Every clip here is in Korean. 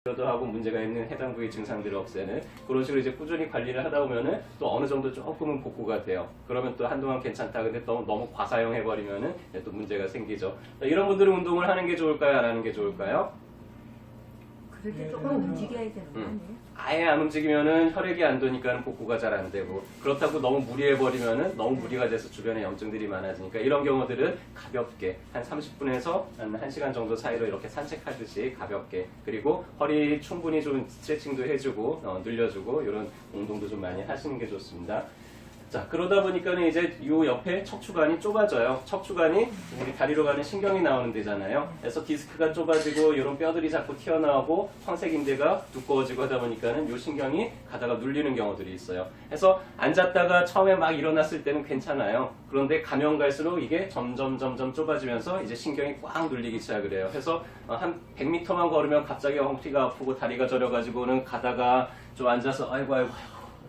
도 하고 문제가 있는 해당 부위 증상들을 없애는 그런 식으로 이제 꾸준히 관리를 하다 보면은 또 어느 정도 조금은 복구가 돼요. 그러면 또 한동안 괜찮다. 근데 또 너무 과사용해 버리면은 또 문제가 생기죠. 이런 분들은 운동을 하는 게 좋을까요? 안 하는 게 좋을까요? 그래도 조금 움직여야 되는 거 아니에요? 아예 안 움직이면은 혈액이 안 도니까 복구가 잘 안 되고, 그렇다고 너무 무리해 버리면은 너무 무리가 돼서 주변에 염증들이 많아지니까 이런 경우들은 가볍게 한 30분에서 한 1시간 정도 사이로 이렇게 산책하듯이 가볍게, 그리고 허리 충분히 좀 스트레칭도 해주고 늘려주고 이런 운동도 좀 많이 하시는 게 좋습니다. 자, 그러다 보니까는 이제 요 옆에 척추관이 좁아져요. 척추관이 우리 다리로 가는 신경이 나오는 데잖아요. 그래서 디스크가 좁아지고 이런 뼈들이 자꾸 튀어나오고 황색인대가 두꺼워지고 하다 보니까는 요 신경이 가다가 눌리는 경우들이 있어요. 그래서 앉았다가 처음에 막 일어났을 때는 괜찮아요. 그런데 가면 갈수록 이게 점점 좁아지면서 이제 신경이 꽉 눌리기 시작을 해요. 그래서 한 100m만 걸으면 갑자기 엉피가 아프고 다리가 저려가지고는 가다가 좀 앉아서 아이고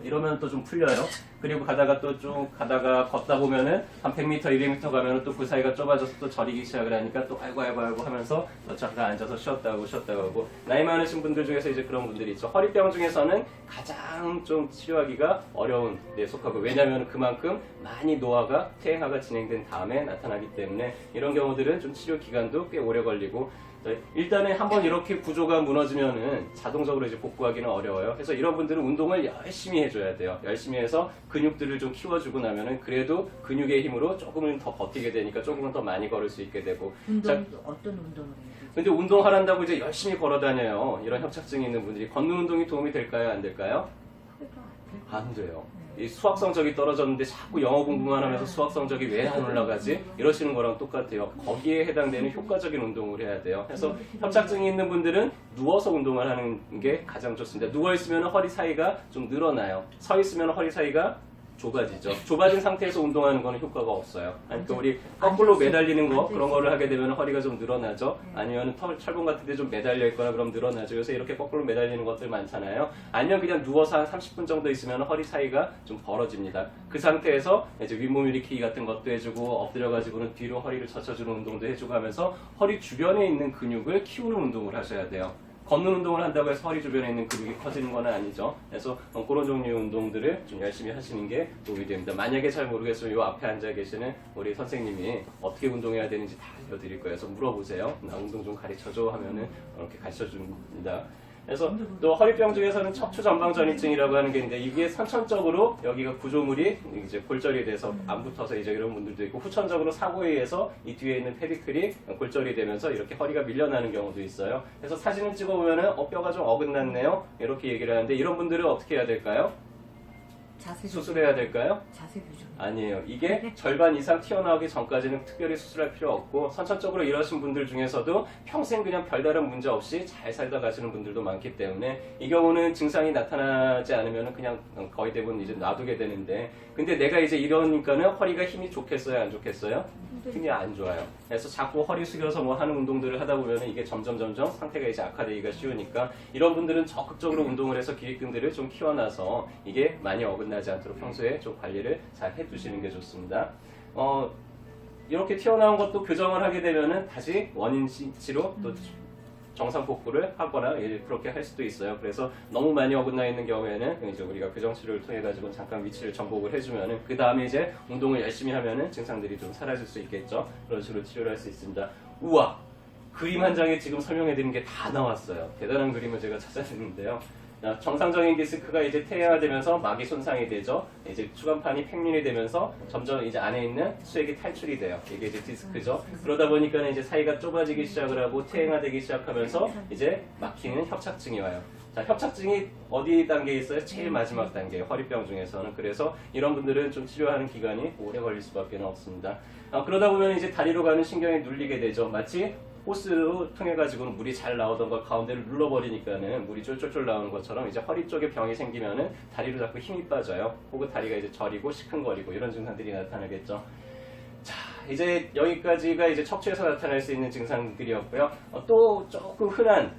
이러면 또 좀 풀려요. 그리고 가다가 또 좀 가다가 걷다 보면은 한 100m, 200m 가면은 또 그 사이가 좁아져서 또 저리기 시작을 하니까 또 아이고 하면서 또 잠깐 앉아서 쉬었다 하고 나이 많으신 분들 중에서 이제 그런 분들이 있죠. 허리병 중에서는 가장 좀 치료하기가 어려운 데 속하고, 왜냐하면 그만큼 많이 노화가 퇴행화가 진행된 다음에 나타나기 때문에 이런 경우들은 좀 치료 기간도 꽤 오래 걸리고, 일단은 한번 이렇게 구조가 무너지면은 자동적으로 이제 복구하기는 어려워요. 그래서 이런 분들은 운동을 열심히 해줘야 돼요. 열심히 해서 근육들을 좀 키워주고 나면은 그래도 근육의 힘으로 조금은 더 버티게 되니까 조금은 더 많이 걸을 수 있게 되고. 운동 어떤 운동을 해야 되죠? 근데 운동하란다고 이제 열심히 걸어 다녀요. 이런 협착증이 있는 분들이 걷는 운동이 도움이 될까요? 안 될까요? 안 돼요. 이 수학 성적이 떨어졌는데 자꾸 영어 공부만 하면서 수학 성적이 왜 안 올라가지? 이러시는 거랑 똑같아요. 거기에 해당되는 효과적인 운동을 해야 돼요. 그래서 협착증이 있는 분들은 누워서 운동을 하는 게 가장 좋습니다. 누워 있으면 허리 사이가 좀 늘어나요. 서 있으면 허리 사이가 좁아지죠. 좁아진 상태에서 운동하는 거는 효과가 없어요. 그러니까 우리 거꾸로 매달리는 거, 그런 거를 하게 되면 허리가 좀 늘어나죠. 아니면 철봉 같은 데 좀 매달려 있거나 그럼 늘어나죠. 요새 이렇게 거꾸로 매달리는 것들 많잖아요. 아니면 그냥 누워서 한 30분 정도 있으면 허리 사이가 좀 벌어집니다. 그 상태에서 이제 윗몸 일으키기 같은 것도 해주고, 엎드려가지고는 뒤로 허리를 젖혀주는 운동도 해주고 하면서 허리 주변에 있는 근육을 키우는 운동을 하셔야 돼요. 걷는 운동을 한다고 해서 허리 주변에 있는 근육이 커지는 건 아니죠. 그래서 그런 종류의 운동들을 좀 열심히 하시는 게 도움이 됩니다. 만약에 잘 모르겠으면 이 앞에 앉아 계시는 우리 선생님이 어떻게 운동해야 되는지 다 알려드릴 거예요. 그래서 물어보세요. 나 운동 좀 가르쳐줘 하면은 이렇게 가르쳐줍니다. 그래서 또 허리병 중에서는 척추 전방 전이증이라고 하는 게 있는데, 이게 선천적으로 여기가 구조물이 이제 골절이 돼서 안 붙어서 이제 이런 분들도 있고, 후천적으로 사고에 의해서 이 뒤에 있는 페디클이 골절이 되면서 이렇게 허리가 밀려나는 경우도 있어요. 그래서 사진을 찍어보면은 뼈가 좀 어긋났네요. 이렇게 얘기를 하는데, 이런 분들은 어떻게 해야 될까요? 자세 수술해야 될까요? 자세 교정. 아니에요. 이게 절반 이상 튀어나오기 전까지는 특별히 수술할 필요 없고, 선천적으로 이러신 분들 중에서도 평생 그냥 별다른 문제 없이 잘 살다 가시는 분들도 많기 때문에 이 경우는 증상이 나타나지 않으면 그냥 거의 대부분 이제 놔두게 되는데, 근데 내가 이제 이러니까는 허리가 힘이 좋겠어요? 안 좋겠어요? 힘이 안 좋아요. 그래서 자꾸 허리 숙여서 뭐 하는 운동들을 하다 보면 이게 점점 상태가 이제 악화되기가 쉬우니까, 이런 분들은 적극적으로 운동을 해서 기립근들을 좀 키워놔서 이게 많이 어긋나지 않도록 평소에 좀 관리를 잘 해두시는 게 좋습니다. 이렇게 튀어나온 것도 교정을 하게 되면은 다시 원인 치료 또 정상 복구를 하거나 그렇게 할 수도 있어요. 그래서 너무 많이 어긋나 있는 경우에는 이제 우리가 교정 치료를 통해 가지고 잠깐 위치를 정복을 해주면은 그 다음에 이제 운동을 열심히 하면은 증상들이 좀 사라질 수 있겠죠. 그런 식으로 치료를 할 수 있습니다. 우와! 그림 한 장에 지금 설명해 드린 게 다 나왔어요. 대단한 그림을 제가 찾아냈는데요. 정상적인 디스크가 이제 퇴행화되면서 막이 손상이 되죠. 이제 추간판이 팽민이 되면서 점점 이제 안에 있는 수액이 탈출이 돼요. 이게 이제 디스크죠. 그러다 보니까 이제 사이가 좁아지기 시작을 하고 퇴행화되기 시작하면서 이제 막히는 협착증이 와요. 자, 협착증이 어디 단계에 있어요? 제일 마지막 단계, 허리병 중에서는. 그래서 이런 분들은 좀 치료하는 기간이 오래 걸릴 수밖에 없습니다. 그러다 보면 이제 다리로 가는 신경이 눌리게 되죠. 마치 호스로 통해 가지고는 물이 잘 나오던 걸 가운데를 눌러버리니까는 물이 쫄쫄쫄 나오는 것처럼 이제 허리 쪽에 병이 생기면은 다리로 자꾸 힘이 빠져요. 혹은 다리가 이제 저리고 시큰거리고 이런 증상들이 나타나겠죠. 자, 이제 여기까지가 이제 척추에서 나타날 수 있는 증상들이었고요. 또 조금 흔한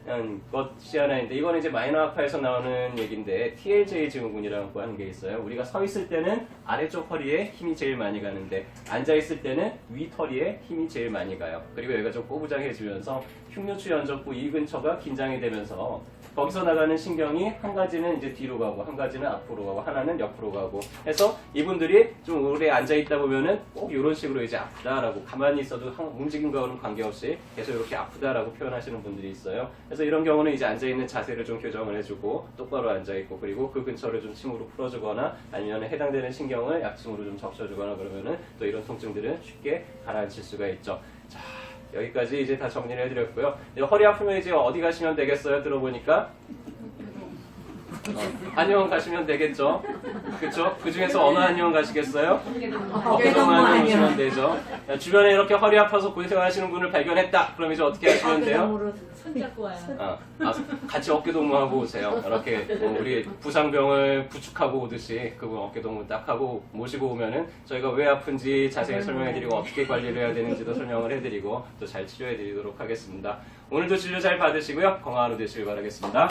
것이 하나 있는데, 이거는 이제 마이너 아파에서 나오는 얘기인데, TLJ 증후군이라고 하는 게 있어요. 우리가 서 있을 때는 아래쪽 허리에 힘이 제일 많이 가는데, 앉아 있을 때는 윗허리에 힘이 제일 많이 가요. 그리고 여기가 좀 꼬부장해지면서 흉노추 연접부 이 근처가 긴장이 되면서 거기서 나가는 신경이 한 가지는 이제 뒤로 가고 한 가지는 앞으로 가고 하나는 옆으로 가고 해서 이분들이 좀 오래 앉아 있다 보면은 꼭 이런 식으로 이제 아프다라고 가만히 있어도 움직임과는 관계없이 계속 이렇게 아프다라고 표현하시는 분들이 있어요. 그래서 이런 경우는 이제 앉아 있는 자세를 좀 교정을 해주고 똑바로 앉아 있고 그리고 그 근처를 좀 침으로 풀어주거나 아니면 해당되는 신경을 약침으로 좀 적셔주거나 그러면은 또 이런 통증들은 쉽게 가라앉힐 수가 있죠. 자, 여기까지 이제 다 정리를 해드렸고요. 이제 허리 아프면 이제 어디 가시면 되겠어요? 들어보니까 한의원 가시면 되겠죠. 그렇죠? 그 중에서 어느 한의원 가시겠어요? 어깨동무 한의원 오시면 되죠. 주변에 이렇게 허리 아파서 고생하시는 분을 발견했다. 그럼 이제 어떻게 하시면 돼요? 손잡고 와요. 같이 어깨동무하고 오세요. 이렇게 우리 부상병을 부축하고 오듯이 그분 어깨동무 딱 하고 모시고 오면은 저희가 왜 아픈지 자세히 설명해드리고 어떻게 관리를 해야 되는지도 설명을 해드리고 또 잘 치료해드리도록 하겠습니다. 오늘도 진료 잘 받으시고요. 건강한 하루 되시길 바라겠습니다.